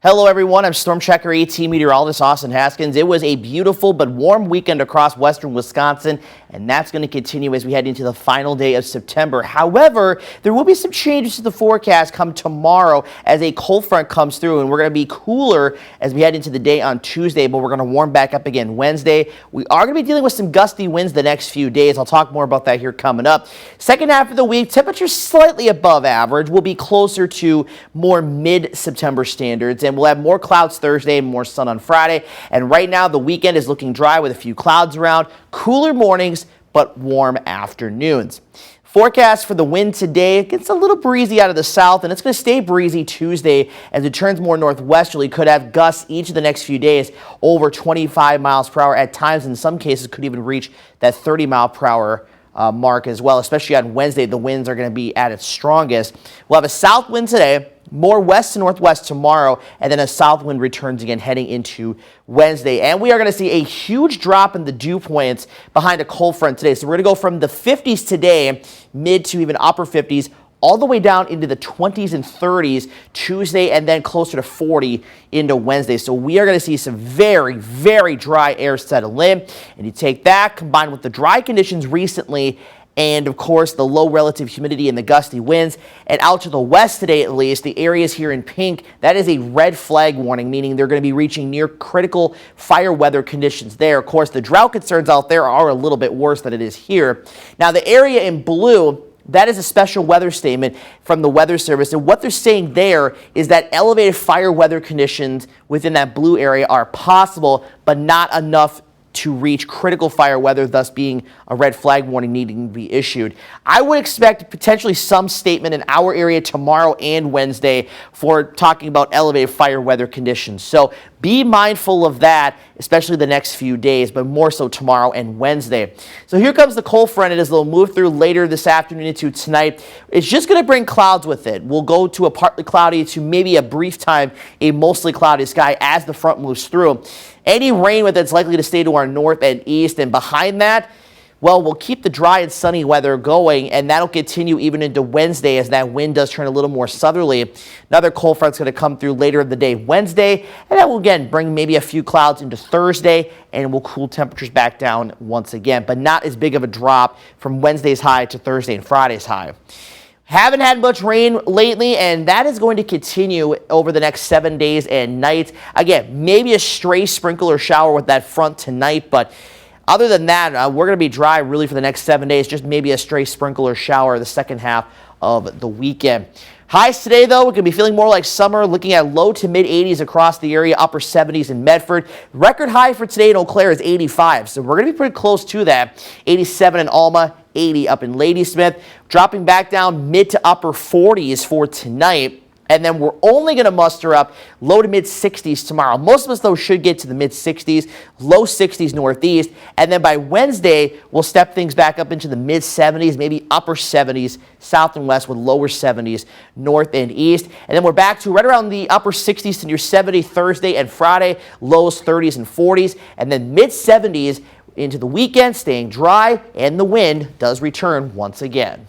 Hello everyone, I'm Storm Checker AT meteorologist Austin Haskins. It was a beautiful but warm weekend across western Wisconsin, and that's going to continue as we head into the final day of September. However, there will be some changes to the forecast come tomorrow as a cold front comes through, and we're going to be cooler as we head into the day on Tuesday, but we're going to warm back up again Wednesday. We are going to be dealing with some gusty winds the next few days. I'll talk more about that here coming up. Second half of the week, temperatures slightly above average. We'll be closer to more mid-September standards, and we'll have more clouds Thursday and more sun on Friday. And right now, the weekend is looking dry with a few clouds around, cooler mornings, but warm afternoons. Forecast for the wind today, it gets a little breezy out of the south, and it's going to stay breezy Tuesday as it turns more northwesterly. Could have gusts each of the next few days over 25 miles per hour. At times, in some cases, could even reach that 30 mile per hour mark as well. Especially on Wednesday, the winds are going to be at its strongest. We'll have a south wind today, more west to northwest tomorrow, and then a south wind returns again heading into Wednesday. And we are going to see a huge drop in the dew points behind a cold front today. So we're going to go from the 50s today, mid to even upper 50s, all the way down into the 20s and 30s Tuesday, and then closer to 40 into Wednesday. So we are going to see some very, very dry air settle in. And you take that combined with the dry conditions recently, and of course the low relative humidity and the gusty winds, and out to the west today at least, the areas here in pink, that is a red flag warning, meaning they're going to be reaching near critical fire weather conditions there. Of course, the drought concerns out there are a little bit worse than it is here. Now the area in blue, that is a special weather statement from the Weather Service, and what they're saying there is that elevated fire weather conditions within that blue area are possible, but not enough to reach critical fire weather, thus being a red flag warning needing to be issued. I would expect potentially some statement in our area tomorrow and Wednesday for talking about elevated fire weather conditions. So be mindful of that, especially the next few days, but more so tomorrow and Wednesday. So here comes the cold front, and as they'll move through later this afternoon into tonight, it's just going to bring clouds with it. We'll go to a partly cloudy to maybe a brief time a mostly cloudy sky as the front moves through. Any rain with it's likely to stay to our north and east, and behind that, well, we'll keep the dry and sunny weather going, and that'll continue even into Wednesday as that wind does turn a little more southerly. Another cold front's going to come through later in the day Wednesday, and that will again bring maybe a few clouds into Thursday, and will cool temperatures back down once again, but not as big of a drop from Wednesday's high to Thursday and Friday's high. Haven't had much rain lately, and that is going to continue over the next 7 days and nights. Again, maybe a stray sprinkle or shower with that front tonight, but other than that, we're going to be dry really for the next 7 days, just maybe a stray sprinkle or shower the second half of the weekend. Highs today, though, we're going to be feeling more like summer, looking at low to mid 80s across the area, upper 70s in Medford. Record high for today in Eau Claire is 85, so we're going to be pretty close to that. 87 in Alma, 80 up in Ladysmith, dropping back down mid to upper 40s for tonight. And then we're only going to muster up low to mid 60s tomorrow. Most of us, though, should get to the mid 60s, low 60s northeast. And then by Wednesday, we'll step things back up into the mid 70s, maybe upper 70s, south and west with lower 70s, north and east. And then we're back to right around the upper 60s to near 70 Thursday and Friday, lows 30s and 40s. And then mid 70s into the weekend, staying dry, and the wind does return once again.